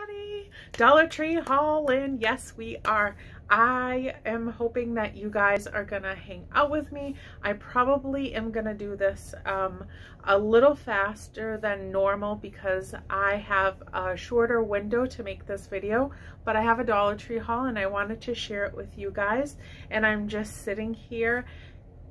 everybody, Dollar Tree haul, and yes we are. I am hoping that you guys are gonna hang out with me. I probably am gonna do this a little faster than normal because I have a shorter window to make this video, but I have a Dollar Tree haul and I wanted to share it with you guys. And I'm just sitting here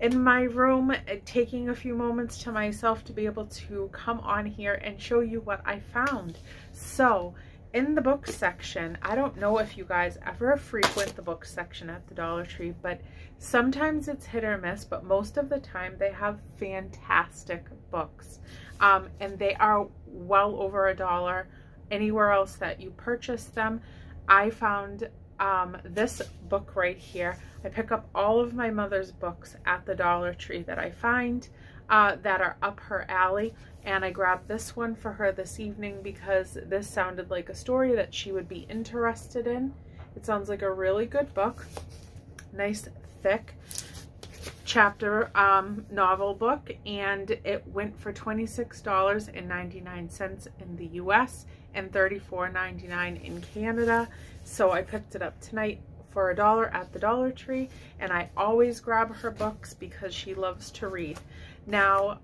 in my room taking a few moments to myself to be able to come on here and show you what I found. So in the book section, I don't know if you guys ever frequent the book section at the Dollar Tree, but sometimes it's hit or miss, but most of the time they have fantastic books, and they are well over $1 anywhere else that you purchase them. I found this book right here. I pick up all of my mother's books at the Dollar Tree that I find that are up her alley, and I grabbed this one for her this evening because this sounded like a story that she would be interested in. It sounds like a really good book. Nice thick chapter novel book, and it went for $26.99 in the US and $34.99 in Canada. So I picked it up tonight for $1 at the Dollar Tree, and I always grab her books because she loves to read. Now,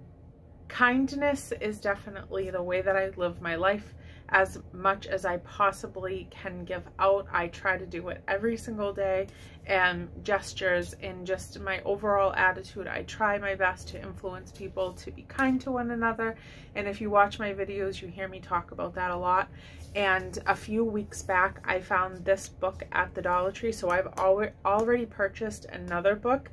kindness is definitely the way that I live my life. As much as I possibly can give out, I try to do it every single day, and gestures and just my overall attitude. I try my best to influence people to be kind to one another, and if you watch my videos, you hear me talk about that a lot. And a few weeks back, I found this book at the Dollar Tree, so I've already purchased another book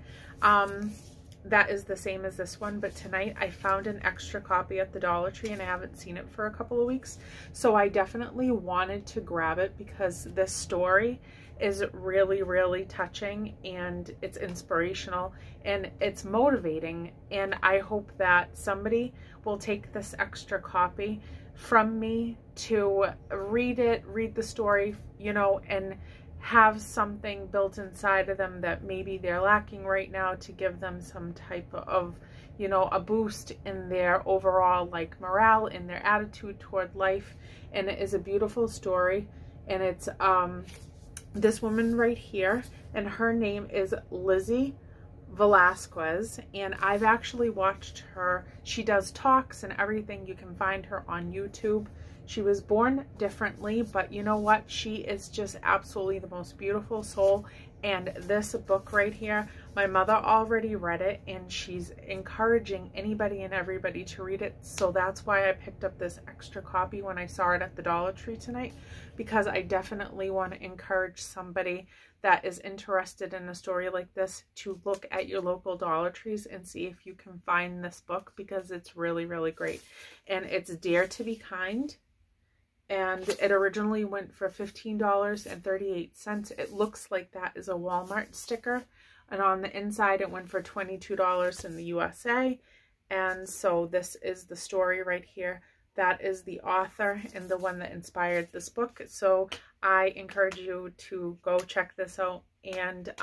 that is the same as this one, but tonight I found an extra copy at the Dollar Tree and I haven't seen it for a couple of weeks, so I definitely wanted to grab it because this story is really touching, and it's inspirational and it's motivating, and I hope that somebody will take this extra copy from me to read it, read the story, you know, and have something built inside of them that maybe they're lacking right now, to give them some type of, you know, a boost in their overall like morale, in their attitude toward life. And it is a beautiful story, and it's this woman right here, and her name is Lizzie Velasquez, and I've actually watched her. She does talks and everything. You can find her on YouTube. She was born differently, but you know what? She is just absolutely the most beautiful soul. And this book right here, my mother already read it, and she's encouraging anybody and everybody to read it. So that's why I picked up this extra copy when I saw it at the Dollar Tree tonight, because I definitely want to encourage somebody that is interested in a story like this to look at your local Dollar Trees and see if you can find this book, because it's really great. And it's Dare to Be Kind. And it originally went for $15.38. It looks like that is a Walmart sticker. And on the inside, it went for $22 in the USA. And so this is the story right here. That is the author and the one that inspired this book. So I encourage you to go check this out. And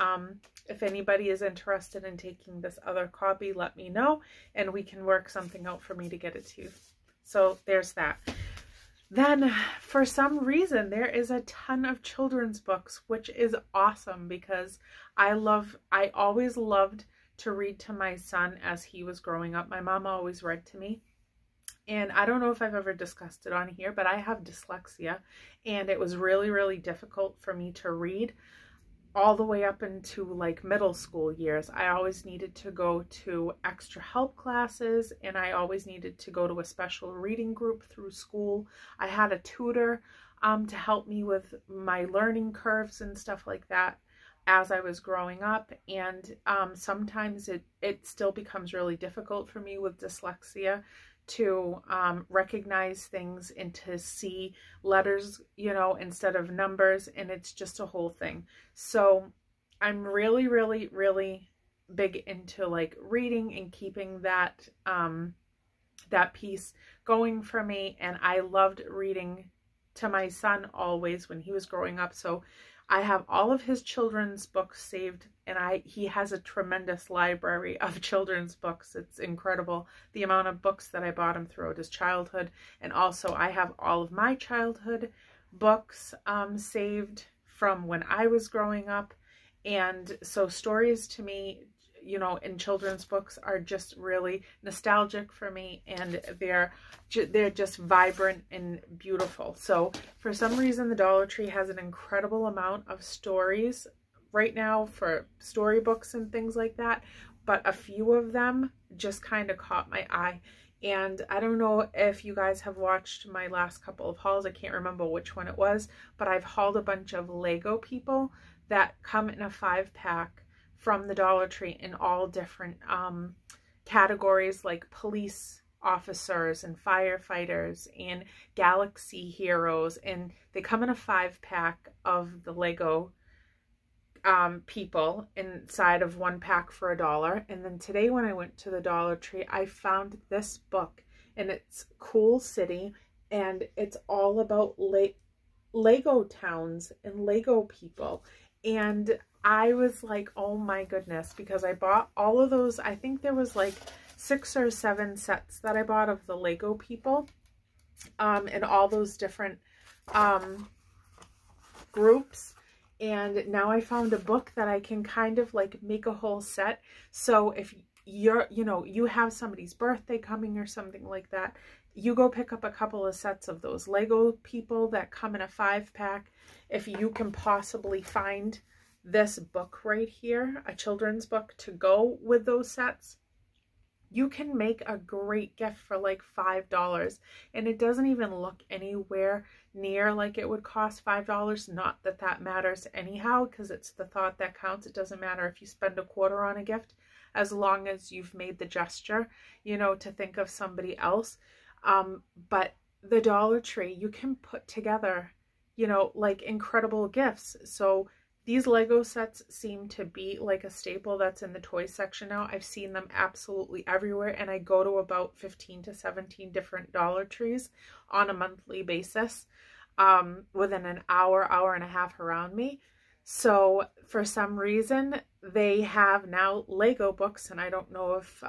if anybody is interested in taking this other copy, let me know, and we can work something out for me to get it to you. So there's that. Then, for some reason, there is a ton of children's books, which is awesome because I always loved to read to my son as he was growing up. My mom always read to me. And I don't know if I've ever discussed it on here, but I have dyslexia, and it was really difficult for me to read all the way up into like middle school years. I always needed to go to extra help classes, and I always needed to go to a special reading group through school. I had a tutor to help me with my learning curves and stuff like that as I was growing up. And sometimes it still becomes really difficult for me with dyslexia to recognize things and to see letters, you know, instead of numbers, and it's just a whole thing. So I'm really big into like reading and keeping that that piece going for me, and I loved reading to my son always when he was growing up. So I have all of his children's books saved, and he has a tremendous library of children's books. It's incredible the amount of books that I bought him throughout his childhood. And also I have all of my childhood books saved from when I was growing up. And so stories to me, you know, in children's books are just really nostalgic for me, and they're just vibrant and beautiful. So for some reason, the Dollar Tree has an incredible amount of stories right now for storybooks and things like that, but a few of them just kind of caught my eye. And I don't know if you guys have watched my last couple of hauls. I can't remember which one it was, but I've hauled a bunch of Lego people that come in a 5-pack from the Dollar Tree in all different categories, like police officers and firefighters and galaxy heroes. And they come in a 5-pack of the Lego people inside of 1 pack for $1. And then today when I went to the Dollar Tree, I found this book, and it's Cool City, and it's all about Lego towns and Lego people. And I was like, oh my goodness, because I bought all of those. I think there was like 6 or 7 sets that I bought of the Lego people, and all those different groups. And now I found a book that I can kind of like make a whole set. So if you're, you know, you have somebody's birthday coming or something like that, you go pick up a couple of sets of those Lego people that come in a 5-pack. If you can possibly find this book right here, a children's book to go with those sets, you can make a great gift for like $5. And it doesn't even look anywhere near like it would cost $5. Not that that matters anyhow, because it's the thought that counts. It doesn't matter if you spend a quarter on a gift, as long as you've made the gesture, you know, to think of somebody else. But the Dollar Tree, you can put together, you know, like incredible gifts. So these Lego sets seem to be like a staple that's in the toy section now. I've seen them absolutely everywhere, and I go to about 15 to 17 different Dollar Trees on a monthly basis, within an hour, hour and a half around me. So for some reason, they have now Lego books, and I don't know if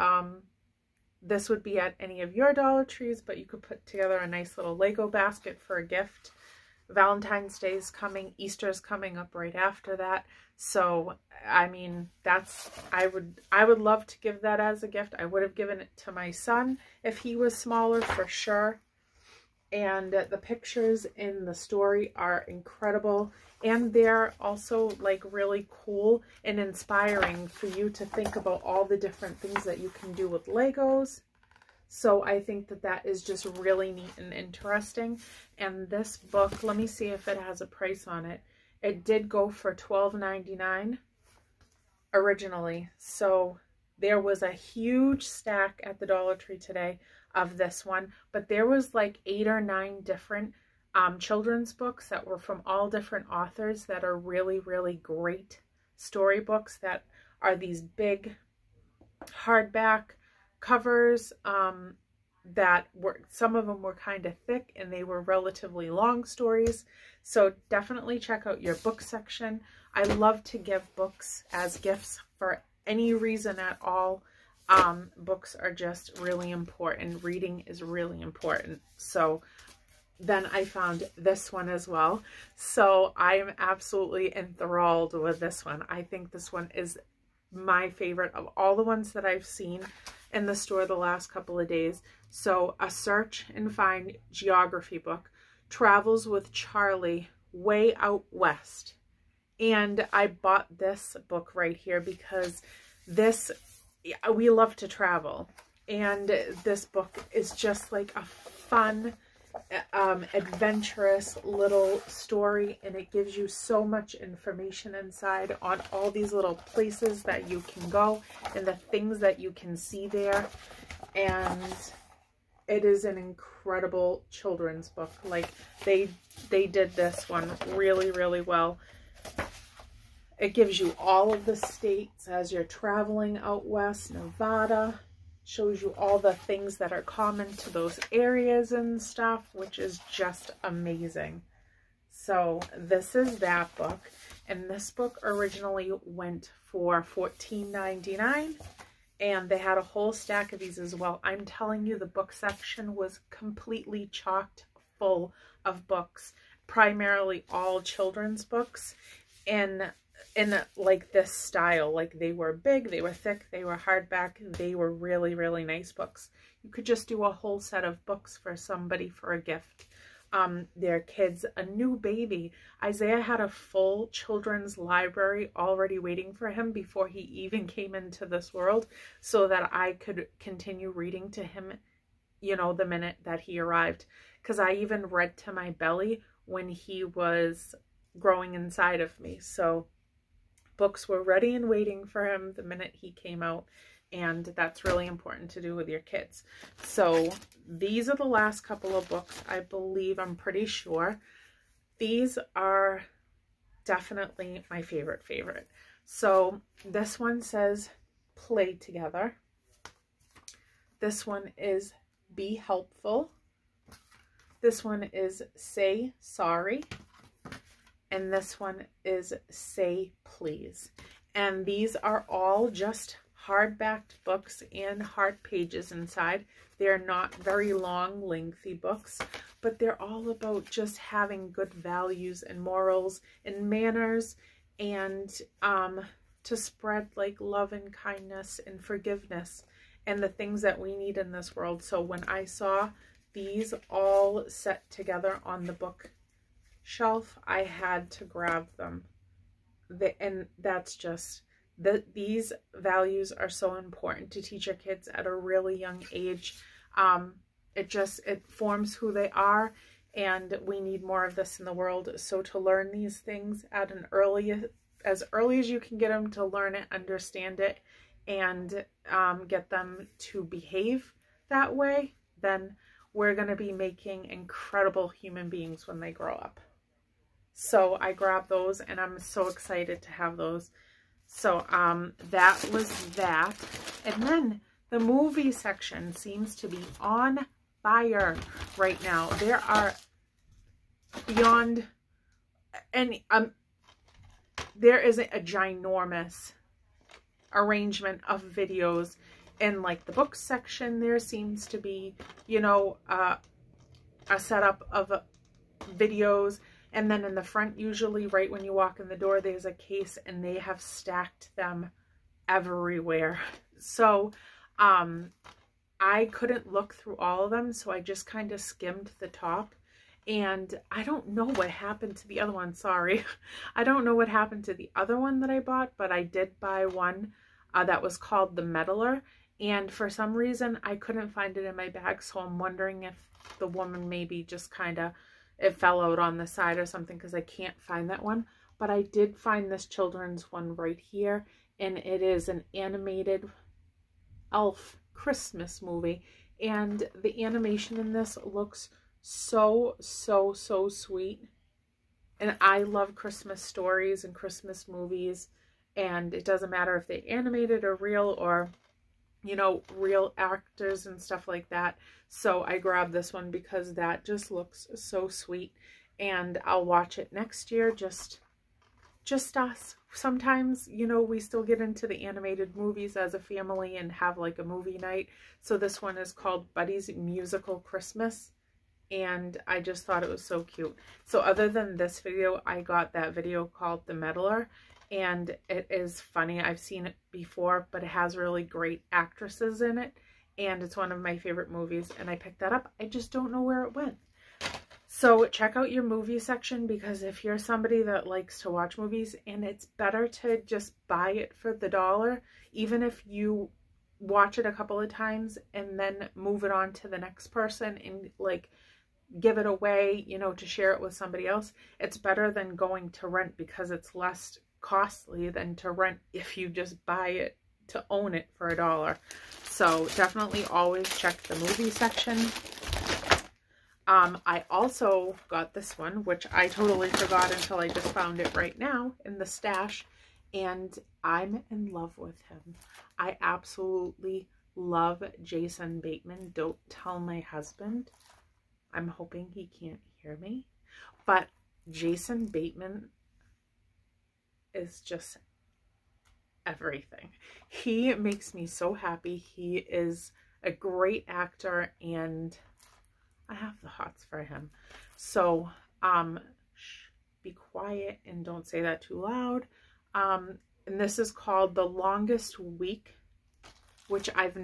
this would be at any of your Dollar Trees, but you could put together a nice little Lego basket for a gift. Valentine's Day is coming, Easter's coming up right after that. So I mean, that's, I would love to give that as a gift. I would have given it to my son if he was smaller, for sure. And the pictures in the story are incredible, and they're also like really cool and inspiring for you to think about all the different things that you can do with Legos. So I think that that is just really neat and interesting. And this book, let me see if it has a price on it. It did go for $12.99 originally. So there was a huge stack at the Dollar Tree today of this one. But there was like 8 or 9 different children's books that were from all different authors that are really, really great storybooks that are these big hardback covers that were, some of them were kind of thick, and they were relatively long stories. So definitely check out your book section. I love to give books as gifts for any reason at all. Books are just really important. Reading is really important. So then I found this one as well. So I am absolutely enthralled with this one. I think this one is my favorite of all the ones that I've seen in the store the last couple of days. So A Search and Find geography book, Travels with Charlie, Way Out West. And I bought this book right here because this, we love to travel, and this book is just like a fun, adventurous little story, and it gives you so much information inside on all these little places that you can go and the things that you can see there. And it is an incredible children's book. Like they did this one really, really well. It gives you all of the states as you're traveling out west. Nevada, shows you all the things that are common to those areas and stuff, which is just amazing. So this is that book, and this book originally went for $14.99, and they had a whole stack of these as well. I'm telling you, the book section was completely chocked full of books. primarily all children's books in like this style. Like they were big, they were thick, they were hardback, they were really, really nice books. You could just do a whole set of books for somebody for a gift. Their kids, a new baby. Isaiah had a full children's library already waiting for him before he even came into this world, so that I could continue reading to him, you know, the minute that he arrived. Because I even read to my belly when he was growing inside of me. So books were ready and waiting for him the minute he came out. And that's really important to do with your kids. So these are the last couple of books, I believe. I'm pretty sure. These are definitely my favorite. So this one says Play Together. This one is Be Helpful. This one is Say Sorry. And this one is Say Please. And these are all just hardbacked books and hard pages inside. They're not very long, lengthy books, but they're all about just having good values and morals and manners, and to spread like love and kindness and forgiveness and the things that we need in this world. So when I saw these all set together on the bookshelf, I had to grab them. And that's just... these values are so important to teach your kids at a really young age. It forms who they are, and we need more of this in the world. So to learn these things at as early as you can get them to learn it, understand it, and get them to behave that way, then we're going to be making incredible human beings when they grow up. So I grabbed those, and I'm so excited to have those. So that was that. And then the movie section seems to be on fire right now. There are beyond any there is a ginormous arrangement of videos. In like the book section, there seems to be, you know, a setup of videos. And then in the front, usually right when you walk in the door, there's a case, and they have stacked them everywhere. So I couldn't look through all of them, so I just kind of skimmed the top. And I don't know what happened to the other one. Sorry. I don't know what happened to the other one that I bought, but I did buy one that was called The Meddler. And for some reason, I couldn't find it in my bag, so I'm wondering if the woman maybe just kind of... it fell out on the side or something, because I can't find that one. But I did find this children's one right here, and it is an animated elf Christmas movie. And the animation in this looks so sweet. And I love Christmas stories and Christmas movies, and it doesn't matter if they're animated or real, or, you know, real actors and stuff like that. So I grabbed this one because that just looks so sweet, and I'll watch it next year. Just us. Sometimes, you know, we still get into the animated movies as a family and have like a movie night. So this one is called Buddy's Musical Christmas, and I just thought it was so cute. So other than this video, I got that video called The Meddler, and it is funny. I've seen it before, but it has really great actresses in it, and it's one of my favorite movies, and I picked that up. I just don't know where it went. So check out your movie section, because if you're somebody that likes to watch movies, and it's better to just buy it for the $1, even if you watch it a couple of times and then move it on to the next person and like give it away, you know, to share it with somebody else. It's better than going to rent, because it's less costly than to rent if you just buy it to own it for $1. So definitely always check the movie section. I also got this one, which I totally forgot until I just found it right now in the stash, and I'm in love with him. I absolutely love Jason Bateman. Don't tell my husband. I'm hoping he can't hear me, but Jason Bateman is just everything. He makes me so happy. He is a great actor, and I have the hots for him. So be quiet and don't say that too loud. And this is called The Longest Week, which I've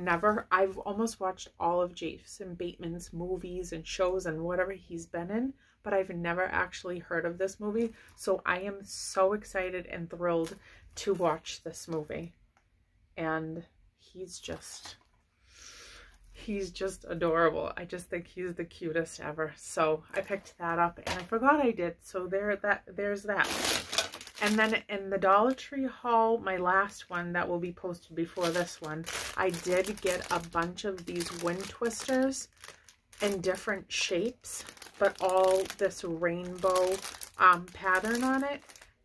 almost watched all of Jason Bateman's movies and shows and whatever he's been in, but I've never actually heard of this movie. So I am so excited and thrilled to watch this movie. And he's just adorable. I just think he's the cutest ever. So I picked that up and I forgot I did. So there's that. And then in the Dollar Tree haul, my last one that will be posted before this one, I did get a bunch of these wind twisters in different shapes, but all this rainbow pattern on it.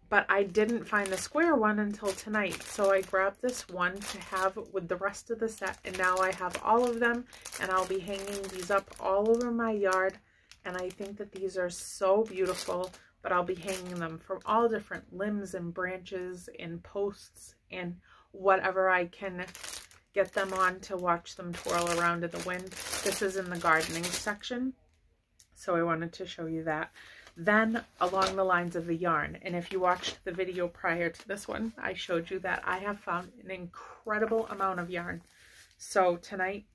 But I didn't find the square one until tonight. So I grabbed this one to have with the rest of the set. And now I have all of them. And I'll be hanging these up all over my yard. And I think that these are so beautiful. But I'll be hanging them from all different limbs and branches and posts and whatever I can get them on to watch them twirl around in the wind. This is in the gardening section. So I wanted to show you that. Then along the lines of the yarn, and if you watched the video prior to this one, I showed you that I have found an incredible amount of yarn. So tonight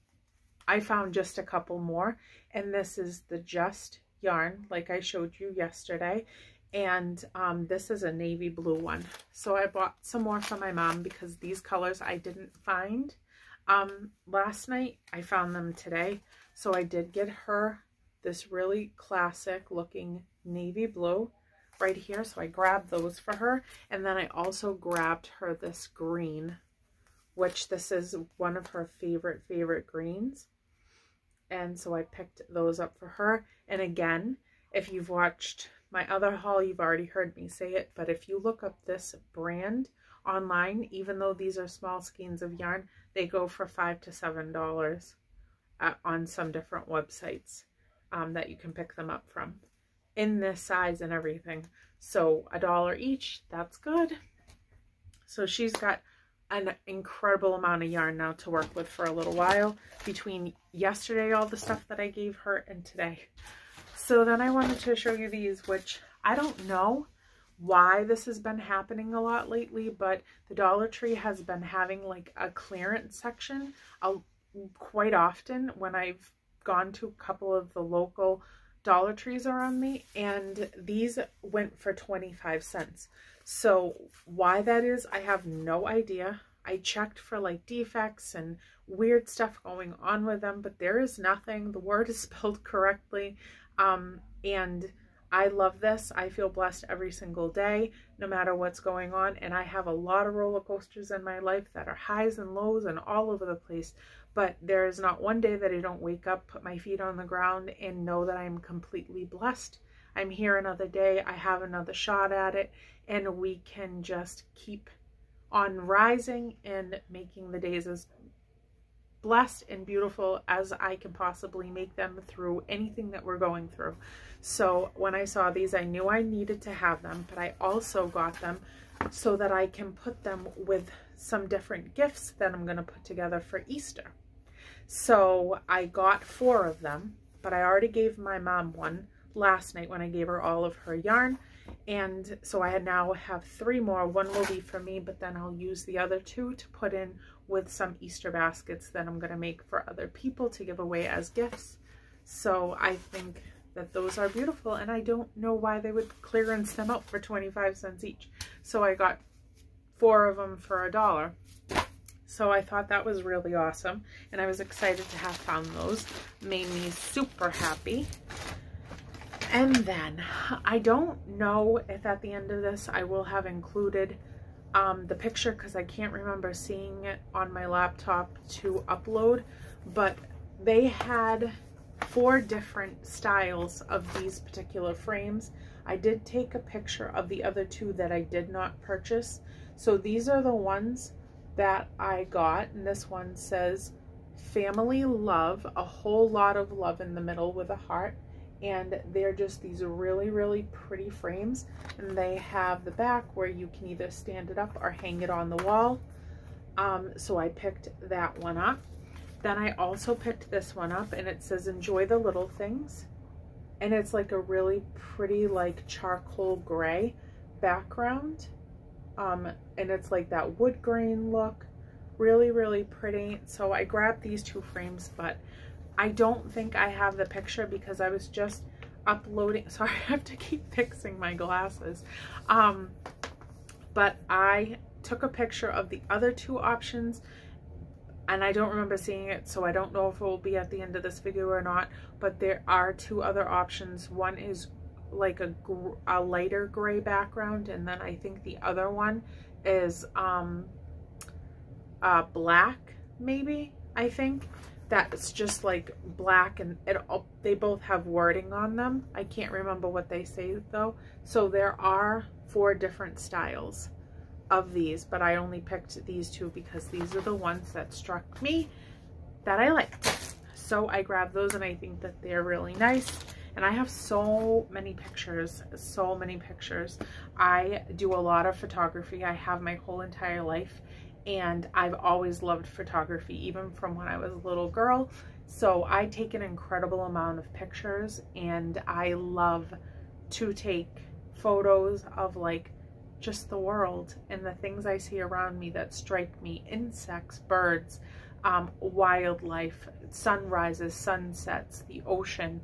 I found just a couple more, and this is the Just yarn like I showed you yesterday, and this is a navy blue one. So I bought some more for my mom because these colors I didn't find last night. I found them today, so I did get her this really classic looking navy blue right here. So I grabbed those for her. And then I also grabbed her this green, which this is one of her favorite greens. And so I picked those up for her. And again, if you've watched my other haul, you've already heard me say it, but if you look up this brand online, even though these are small skeins of yarn, they go for $5 to $7 on some different websites. That you can pick them up from in this size and everything. So $1 each, that's good. So she's got an incredible amount of yarn now to work with for a little while between yesterday, all the stuff that I gave her, and today. So then I wanted to show you these, which I don't know why this has been happening a lot lately, but the Dollar Tree has been having like a clearance section quite often when I've gone to a couple of the local Dollar Trees around me, and these went for 25 cents. So why that is, I have no idea. I checked for like defects and weird stuff going on with them, but there is nothing. The word is spelled correctly, and I love this. I feel blessed every single day, no matter what's going on. And I have a lot of roller coasters in my life that are highs and lows and all over the place. But there is not one day that I don't wake up, put my feet on the ground, and know that I'm completely blessed. I'm here another day. I have another shot at it. And we can just keep on rising and making the days as blessed and beautiful as I can possibly make them through anything that we're going through. So when I saw these, I knew I needed to have them, but I also got them so that I can put them with some different gifts that I'm going to put together for Easter. So I got 4 of them, but I already gave my mom one last night when I gave her all of her yarn. And so I now have 3 more. One will be for me, but then I'll use the other 2 to put in with some Easter baskets that I'm going to make for other people to give away as gifts. So I think that those are beautiful, and I don't know why they would clearance them out for 25 cents each. So I got 4 of them for $1. So I thought that was really awesome, and I was excited to have found those. Made me super happy. And then I don't know if at the end of this I will have included the picture, because I can't remember seeing it on my laptop to upload, but they had 4 different styles of these particular frames. I did take a picture of the other 2 that I did not purchase. So these are the ones that I got, and this one says family love, a whole lot of love in the middle with a heart. And they're just these really pretty frames, and they have the back where you can either stand it up or hang it on the wall. So I picked that one up. Then I also picked this one up, and it says enjoy the little things. and it's like a really pretty like charcoal gray background, and it's like that wood grain look, really, really pretty. So I grabbed these two frames, but I don't think I have the picture because I was just uploading. Sorry, I have to keep fixing my glasses. But I took a picture of the other two options, and I don't remember seeing it, so I don't know if it will be at the end of this video or not, but there are two other options. One is like a lighter gray background, and then I think the other one is black, maybe. I think that's just like black, and they both have wording on them. I can't remember what they say though. So there are 4 different styles of these, but I only picked these two because these are the ones that struck me that I liked. So I grabbed those, and I think that they're really nice. And I have so many pictures, so many pictures. I do a lot of photography. I have my whole entire life, and I've always loved photography, even from when I was a little girl. So I take an incredible amount of pictures, and I love to take photos of like just the world and the things I see around me that strike me. Insects, birds, wildlife, sunrises, sunsets, the ocean,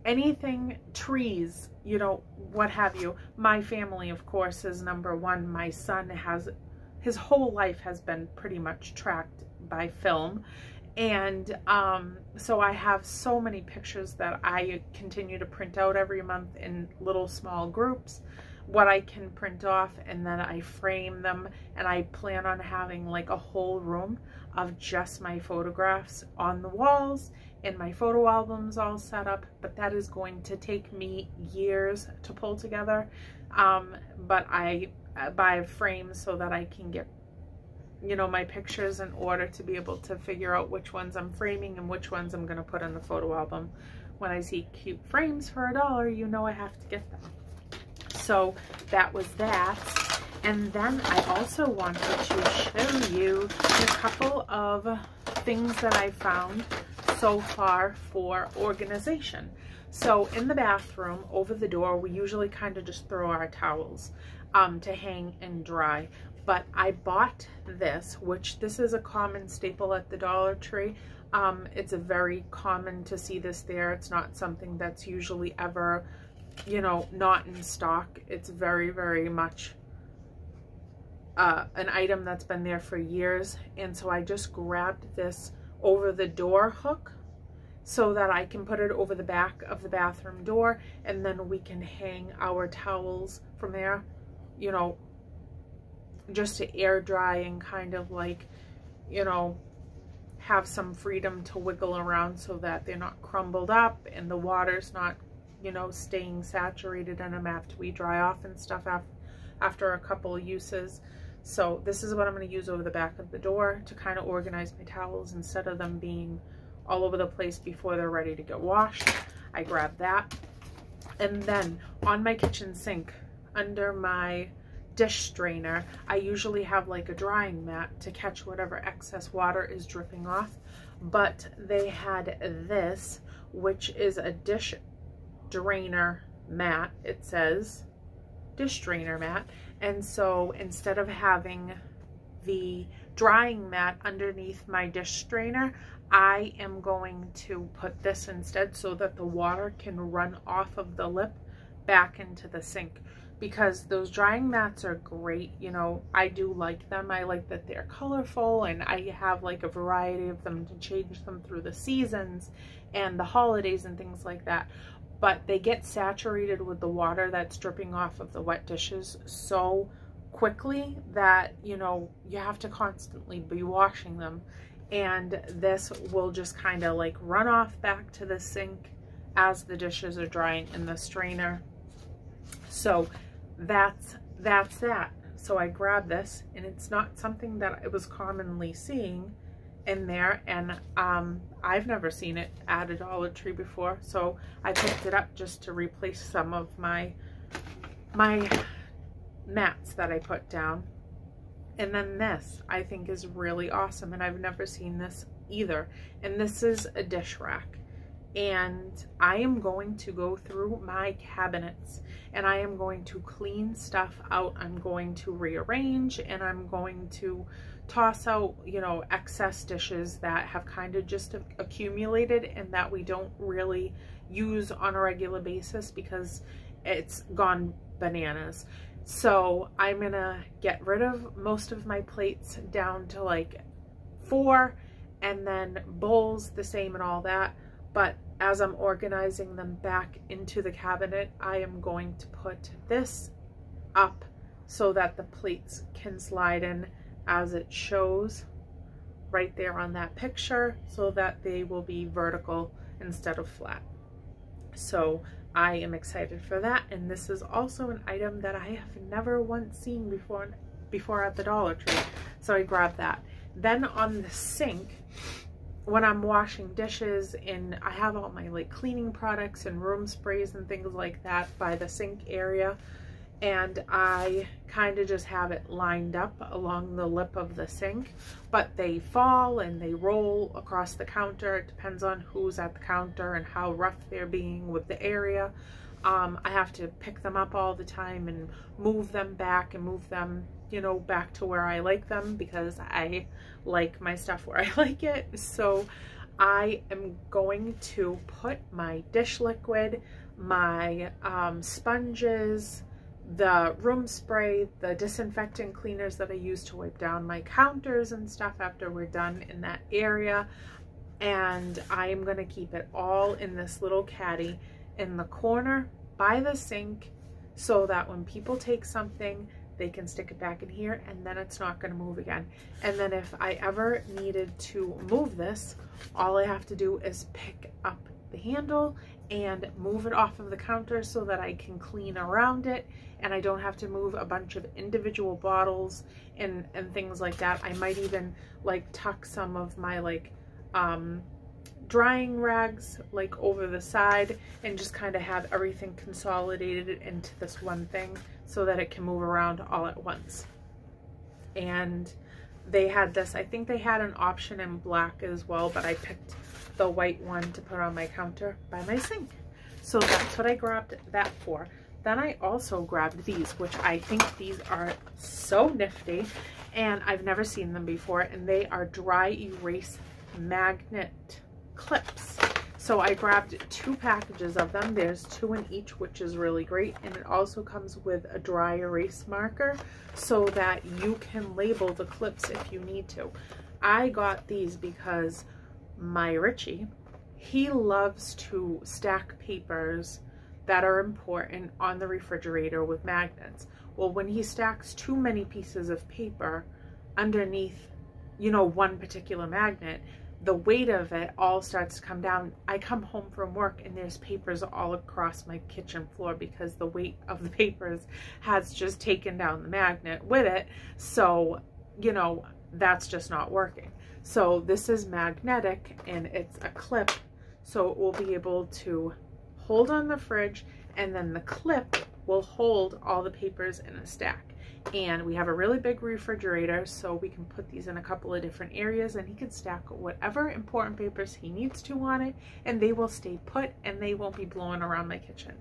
anything, trees, you know, what have you. My family, of course, is number one. My son his whole life has been pretty much tracked by film. And so I have so many pictures that I continue to print out every month in little small groups, what I can print off, and then I frame them, and I plan on having like a whole room of just my photographs on the walls and my photo albums all set up. But that is going to take me years to pull together. But I buy frames so that I can get, you know, my pictures in order to be able to figure out which ones I'm framing and which ones I'm going to put in the photo album. When I see cute frames for $1, you know I have to get them. So that was that. And then I also wanted to show you a couple of things that I found so far for organization. So in the bathroom, over the door, we usually kind of just throw our towels to hang and dry. But I bought this, which this is a common staple at the Dollar Tree. It's a very common to see this there. It's not something that's usually ever, you know, not in stock. It's very, very much an item that's been there for years. And so I just grabbed this over the door hook so that I can put it over the back of the bathroom door, and then we can hang our towels from there, you know, just to air dry and kind of like, you know, have some freedom to wiggle around so that they're not crumbled up and the water's not, you know, staying saturated in them after we dry off and stuff after a couple of uses. So this is what I'm going to use over the back of the door to kind of organize my towels instead of them being all over the place before they're ready to get washed. I grabbed that. And then on my kitchen sink, under my dish strainer, I usually have like a drying mat to catch whatever excess water is dripping off. But they had this, which is a dish drainer mat. It says dish drainer mat. And so instead of having the drying mat underneath my dish strainer, I am going to put this instead so that the water can run off of the lip back into the sink. Because those drying mats are great, you know, I do like them. I like that they're colorful, and I have like a variety of them to change them through the seasons and the holidays and things like that. But they get saturated with the water that's dripping off of the wet dishes so quickly that, you know, you have to constantly be washing them. And this will just kind of like run off back to the sink as the dishes are drying in the strainer. So that's that. So I grabbed this, and it's not something that I was commonly seeing in there, and I've never seen it at a Dollar Tree before, so I picked it up just to replace some of my mats that I put down. And then this I think is really awesome, and I've never seen this either. And this is a dish rack, and I am going to go through my cabinets and I am going to clean stuff out. I'm going to rearrange, and I'm going to toss out, you know, excess dishes that have kind of just accumulated and that we don't really use on a regular basis because it's gone bananas. So I'm gonna get rid of most of my plates down to like 4, and then bowls the same and all that. But as I'm organizing them back into the cabinet, I am going to put this up so that the plates can slide in as it shows right there on that picture, so that they will be vertical instead of flat. So I am excited for that, and this is also an item that I have never once seen before at the Dollar Tree, so I grabbed that. Then on the sink, when I'm washing dishes, and I have all my like cleaning products and room sprays and things like that by the sink area, and I kind of just have it lined up along the lip of the sink, but they fall and they roll across the counter. It depends on who's at the counter and how rough they're being with the area. I have to pick them up all the time and move them back and move them, you know, back to where I like them, because I like my stuff where I like it. So I am going to put my dish liquid, my sponges, the room spray, the disinfectant cleaners that I use to wipe down my counters and stuff after we're done in that area, and I am going to keep it all in this little caddy in the corner by the sink, so that when people take something, they can stick it back in here and then it's not going to move again. And then if I ever needed to move this, all I have to do is pick up the handle and move it off of the counter so that I can clean around it, and I don't have to move a bunch of individual bottles and things like that. I might even like tuck some of my like drying rags like over the side and just kind of have everything consolidated into this one thing so that it can move around all at once. And they had this, I think they had an option in black as well, but I picked the white one to put on my counter by my sink. So that's what I grabbed that for. Then I also grabbed these, which I think these are so nifty and I've never seen them before, and they are dry erase magnet clips. So I grabbed 2 packages of them. There's 2 in each, which is really great, and it also comes with a dry erase marker so that you can label the clips if you need to. I got these because my Richie, he loves to stack papers that are important on the refrigerator with magnets. Well, when he stacks too many pieces of paper underneath, you know, one particular magnet, the weight of it all starts to come down. I come home from work and there's papers all across my kitchen floor because the weight of the papers has just taken down the magnet with it. So, you know, that's just not working. So this is magnetic and it's a clip, so it will be able to hold on the fridge, and then the clip will hold all the papers in a stack. And we have a really big refrigerator, so we can put these in a couple of different areas, and he can stack whatever important papers he needs to on it, and they will stay put and they won't be blowing around my kitchen.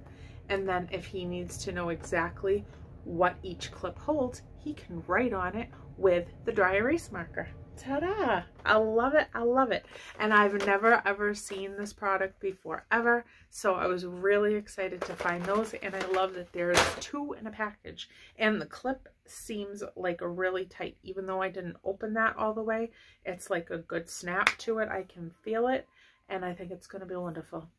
And then if he needs to know exactly what each clip holds, he can write on it with the dry erase marker. Ta-da! I love it. I love it. And I've never ever seen this product before ever. So I was really excited to find those. And I love that there's 2 in a package. And the clip seems like a really tight, even though I didn't open that all the way. It's like a good snap to it. I can feel it. And I think it's going to be wonderful.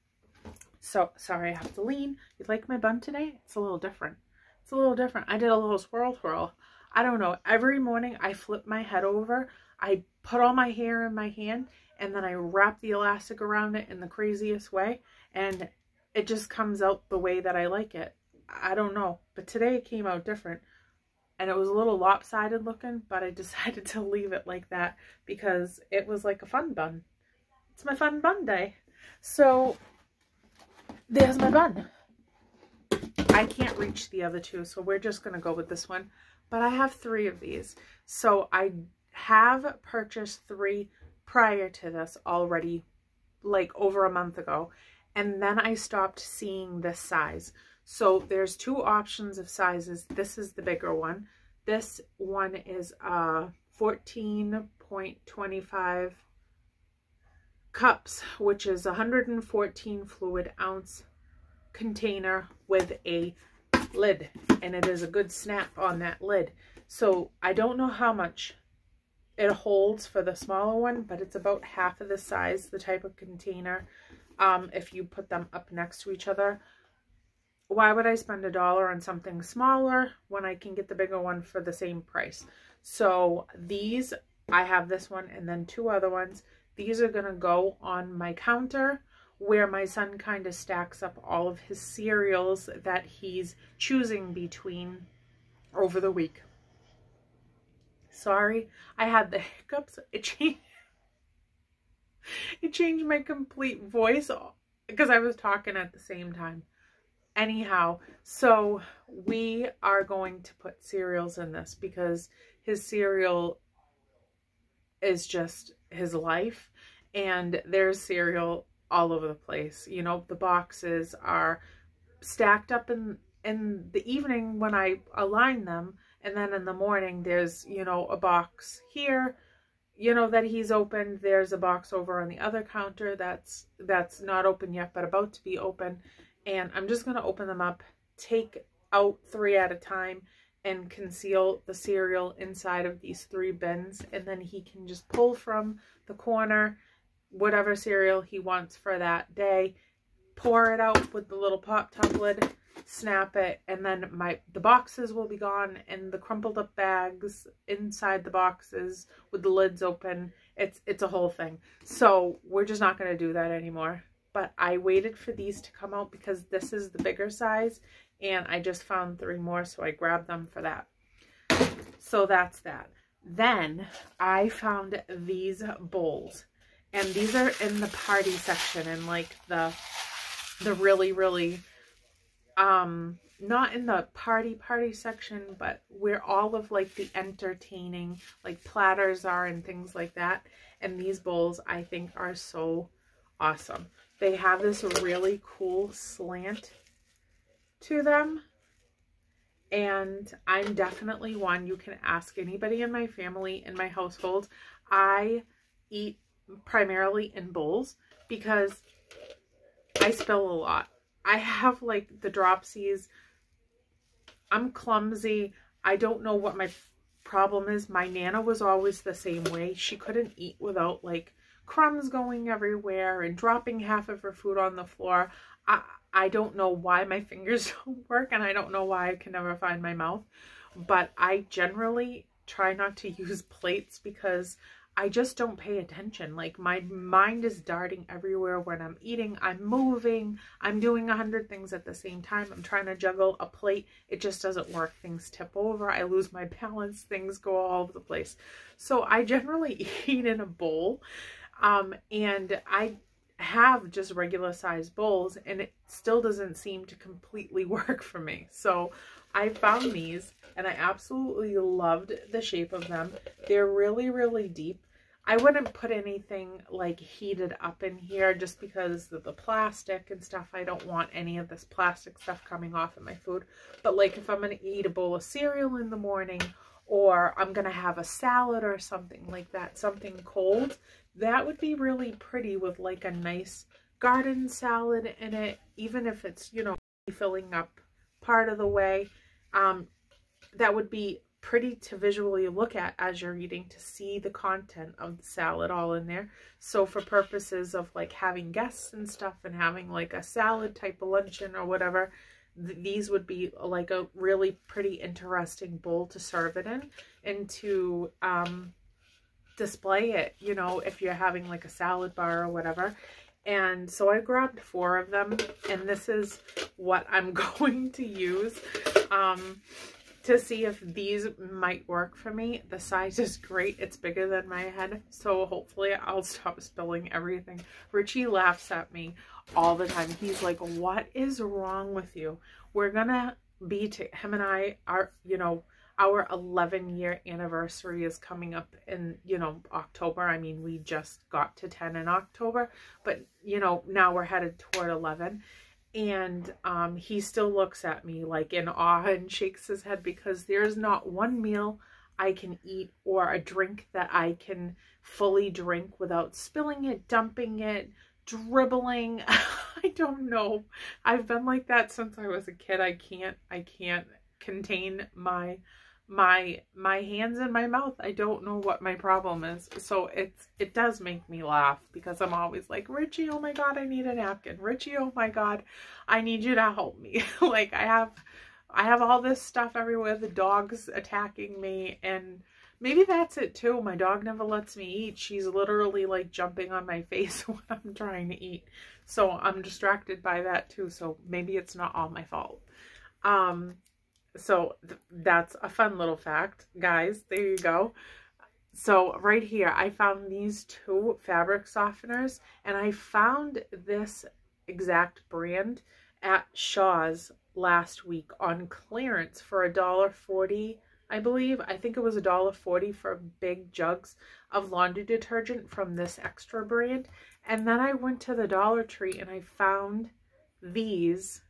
So, sorry I have to lean. You like my bun today? It's a little different. It's a little different. I did a little swirl twirl. I don't know. Every morning I flip my head over. I put all my hair in my hand and then I wrap the elastic around it in the craziest way, and it just comes out the way that I like it. I don't know, but today it came out different and it was a little lopsided looking, but I decided to leave it like that because it was like a fun bun. It's my fun bun day. So there's my bun. I can't reach the other 2, so we're just going to go with this one. But I have 3 of these. So I have purchased 3 prior to this already like over a month ago. And then I stopped seeing this size. So there's two options of sizes. This is the bigger one. This one is 14.25 cups, which is 114 fluid ounce container with a lid, and it is a good snap on that lid. So I don't know how much it holds for the smaller one, but it's about half of the size, the type of container, if you put them up next to each other. Why would I spend $1 on something smaller when I can get the bigger one for the same price? So these, I have this one and then two other ones. These are going to go on my counter where my son kind of stacks up all of his cereals that he's choosing between over the week. Sorry, I had the hiccups. It changed my complete voice because I was talking at the same time. Anyhow, so we are going to put cereals in this because his cereal is just his life, and there's cereal all over the place. You know, the boxes are stacked up in the evening when I align them, and then in the morning there's, you know, a box here, you know, that he's opened. There's a box over on the other counter that's not open yet but about to be open. And I'm just going to open them up, take out 3 at a time, and conceal the cereal inside of these 3 bins. And then he can just pull from the corner whatever cereal he wants for that day, pour it out with the little pop top lid, snap it, and then the boxes will be gone, and the crumpled up bags inside the boxes with the lids open. It's a whole thing. So we're just not going to do that anymore. But I waited for these to come out because this is the bigger size, and I just found 3 more, so I grabbed them for that. So that's that. Then I found these bowls, and these are in the party section, and like the really, really, not in the party section, but where all of like the entertaining like platters are and things like that. And these bowls I think are so awesome. They have this really cool slant to them, and I'm definitely one. You can ask anybody in my family, in my household. I eat primarily in bowls because I spill a lot. I have like the dropsies. I'm clumsy. I don't know what my problem is. My Nana was always the same way. She couldn't eat without like crumbs going everywhere and dropping half of her food on the floor. I don't know why my fingers don't work, and I don't know why I can never find my mouth, but I generally try not to use plates because I just don't pay attention. Like my mind is darting everywhere when I'm eating. I'm moving. I'm doing 100 things at the same time. I'm trying to juggle a plate. It just doesn't work. Things tip over. I lose my balance. Things go all over the place. So I generally eat in a bowl. And I have just regular sized bowls, and it still doesn't seem to completely work for me. So I found these, and I absolutely loved the shape of them. They're really, really deep. I wouldn't put anything like heated up in here just because of the plastic and stuff. I don't want any of this plastic stuff coming off of my food. But like if I'm going to eat a bowl of cereal in the morning, or I'm going to have a salad or something like that, something cold, that would be really pretty with like a nice garden salad in it, even if it's, you know, filling up part of the way. That would be pretty to visually look at as you're eating, to see the content of the salad all in there. So for purposes of like having guests and stuff and having like a salad type of luncheon or whatever, these would be like a really pretty interesting bowl to serve it in, and to display it, you know, if you're having like a salad bar or whatever. And so I grabbed 4 of them, and this is what I'm going to use to see if these might work for me. The size is great. It's bigger than my head, so hopefully I'll stop spilling everything. Richie laughs at me all the time. He's like, what is wrong with you? We're gonna be him and I are, you know, our 11-year anniversary is coming up in, you know, October. I mean, we just got to 10 in October, but, you know, now we're headed toward 11. And he still looks at me like in awe and shakes his head, because there's not one meal I can eat or a drink that I can fully drink without spilling it, dumping it, dribbling. I don't know. I've been like that since I was a kid. I can't contain my hands in my mouth. I don't know what my problem is. So it does make me laugh, because I'm always like, Richie, oh my God, I need a napkin. Richie, oh my God, I need you to help me. Like I have all this stuff everywhere. The dog's attacking me, and maybe that's it too. My dog never lets me eat. She's literally like jumping on my face when I'm trying to eat. So I'm distracted by that too. So maybe it's not all my fault. So that's a fun little fact, guys. There you go. So right here, I found these 2 fabric softeners, and I found this exact brand at Shaw's last week on clearance for $1.40, I believe. I think it was $1.40 for big jugs of laundry detergent from this extra brand. And then I went to the Dollar Tree and I found these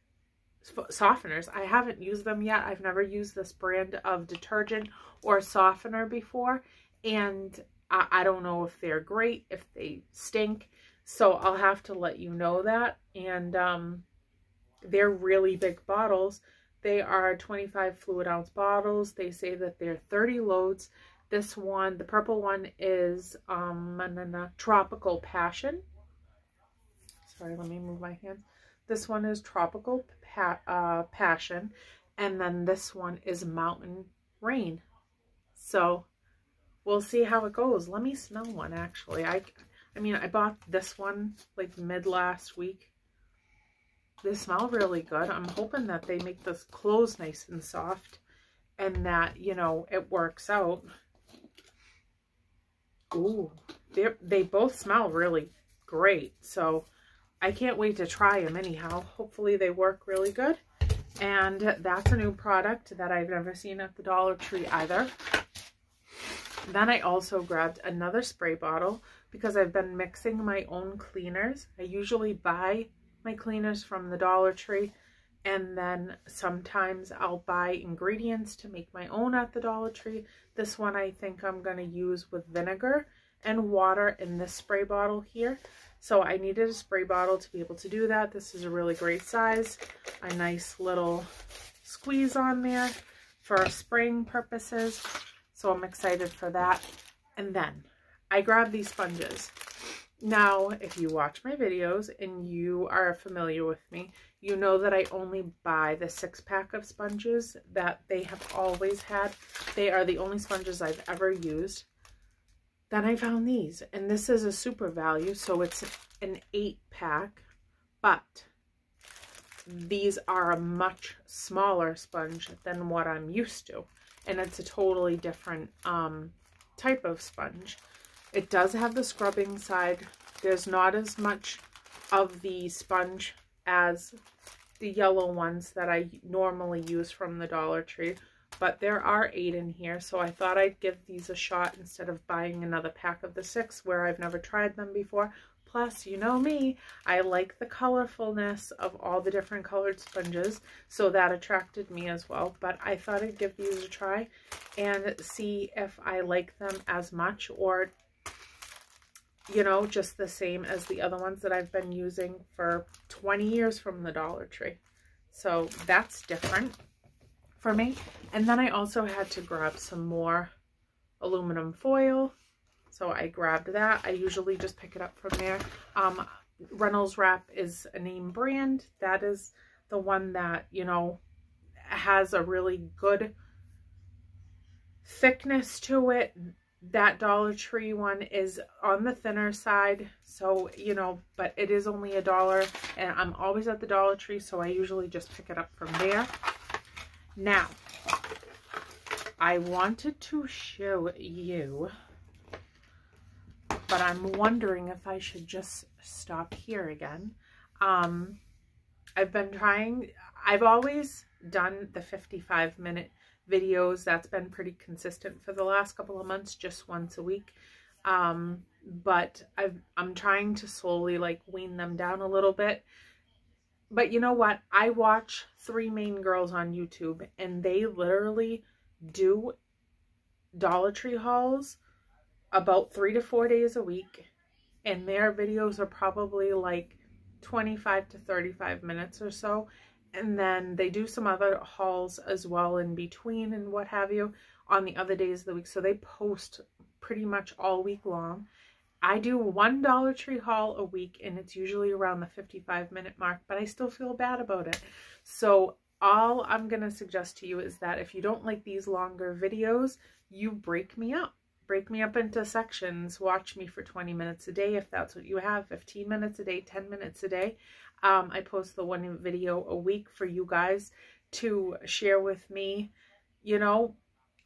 softeners. I haven't used them yet. I've never used this brand of detergent or softener before, and I don't know if they're great, if they stink, so I'll have to let you know that. And they're really big bottles. They are 25 fluid ounce bottles. They say that they're 30 loads. This one, the purple one, is Tropical Passion. Sorry, let me move my hands. This one is Tropical Passion, and then this one is Mountain Rain. So we'll see how it goes. Let me smell one, actually. I mean, I bought this one like mid last week. They smell really good. I'm hoping that they make this close nice and soft, and that, you know, it works out. Ooh, they both smell really great. So I can't wait to try them anyhow. Hopefully they work really good. And that's a new product that I've never seen at the Dollar Tree either. Then I also grabbed another spray bottle, because I've been mixing my own cleaners. I usually buy my cleaners from the Dollar Tree, and then sometimes I'll buy ingredients to make my own at the Dollar Tree. This one I think I'm going to use with vinegar and water in this spray bottle here. So I needed a spray bottle to be able to do that. This is a really great size. A nice little squeeze on there for spraying purposes. So I'm excited for that. And then I grabbed these sponges. Now, if you watch my videos and you are familiar with me, you know that I only buy the 6-pack of sponges that they have always had. They are the only sponges I've ever used. Then I found these, and this is a super value, so it's an 8-pack, but these are a much smaller sponge than what I'm used to, and it's a totally different type of sponge. It does have the scrubbing side. There's not as much of the sponge as the yellow ones that I normally use from the Dollar Tree, but there are 8 in here, so I thought I'd give these a shot instead of buying another pack of the 6 where I've never tried them before. Plus, you know me, I like the colorfulness of all the different colored sponges, so that attracted me as well. But I thought I'd give these a try and see if I like them as much, or, you know, just the same as the other ones that I've been using for 20 years from the Dollar Tree. So that's different for me. And then I also had to grab some more aluminum foil. So I grabbed that. I usually just pick it up from there. Reynolds Wrap is a name brand. That is the one that, you know, has a really good thickness to it. That Dollar Tree one is on the thinner side, so, you know, but it is only $1, and I'm always at the Dollar Tree, so I usually just pick it up from there. Now, I wanted to show you, but I'm wondering if I should just stop here again. I've been trying, I've always done the 55-minute videos. That's been pretty consistent for the last couple of months, just once a week. But I'm trying to slowly like wean them down a little bit. But you know what? I watch 3 main girls on YouTube, and they literally do Dollar Tree hauls about 3 to 4 days a week. And their videos are probably like 25 to 35 minutes or so. And then they do some other hauls as well in between and what have you on the other days of the week. So they post pretty much all week long. I do one Dollar Tree haul a week, and it's usually around the 55-minute mark, but I still feel bad about it. So all I'm going to suggest to you is that if you don't like these longer videos, you break me up. Break me up into sections. Watch me for 20 minutes a day if that's what you have, 15 minutes a day, 10 minutes a day. I post the 1 video a week for you guys to share with me, you know,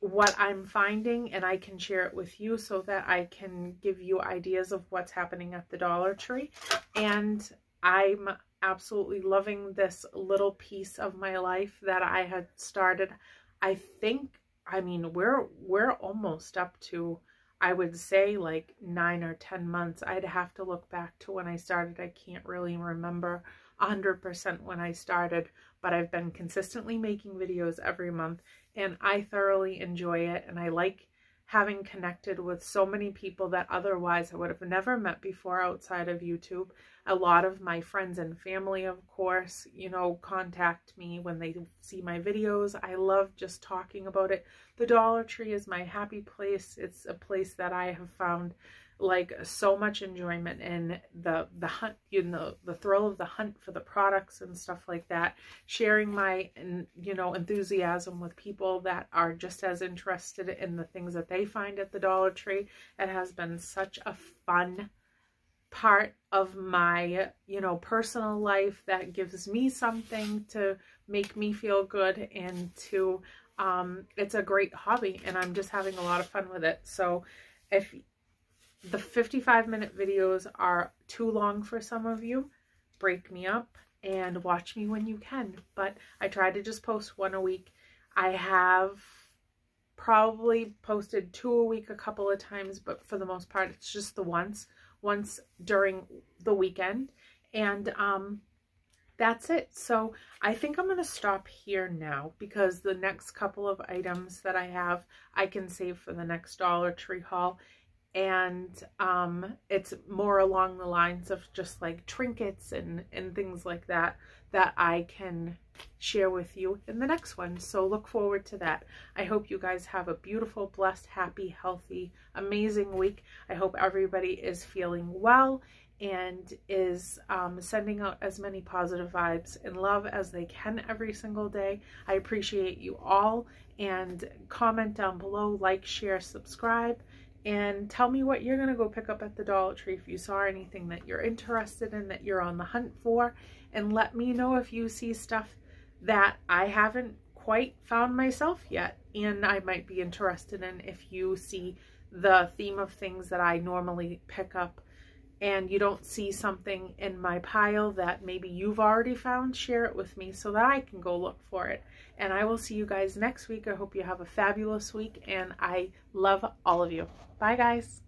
what I'm finding, and I can share it with you so that I can give you ideas of what's happening at the Dollar Tree. And I'm absolutely loving this little piece of my life that I had started. I mean, we're almost up to, I would say, like 9 or 10 months. I'd have to look back to when I started. I can't really remember 100% when I started, but I've been consistently making videos every month, and I thoroughly enjoy it. And I like having connected with so many people that otherwise I would have never met before outside of YouTube. A lot of my friends and family, of course, you know, contact me when they see my videos. I love just talking about it. The Dollar Tree is my happy place. It's a place that I have found like so much enjoyment in, the hunt, you know, the thrill of the hunt for the products and stuff like that. Sharing my, you know, enthusiasm with people that are just as interested in the things that they find at the Dollar Tree. It has been such a fun part of my, you know, personal life that gives me something to make me feel good, and to it's a great hobby, and I'm just having a lot of fun with it. So if the 55-minute videos are too long for some of you, break me up and watch me when you can. But I try to just post 1 a week. I have probably posted 2 a week a couple of times, but for the most part, it's just the once during the weekend. And that's it. So I think I'm going to stop here now, because the next couple of items that I have, I can save for the next Dollar Tree haul. And it's more along the lines of just like trinkets and things like that I can share with you in the next one. So look forward to that. I hope you guys have a beautiful, blessed, happy, healthy, amazing week. I hope everybody is feeling well and is sending out as many positive vibes and love as they can every single day. I appreciate you all, and comment down below, like, share, subscribe. And tell me what you're going to go pick up at the Dollar Tree, if you saw anything that you're interested in, that you're on the hunt for. And let me know if you see stuff that I haven't quite found myself yet, and I might be interested in. If you see the theme of things that I normally pick up and you don't see something in my pile that maybe you've already found, share it with me so that I can go look for it. And I will see you guys next week. I hope you have a fabulous week, and I love all of you. Bye, guys.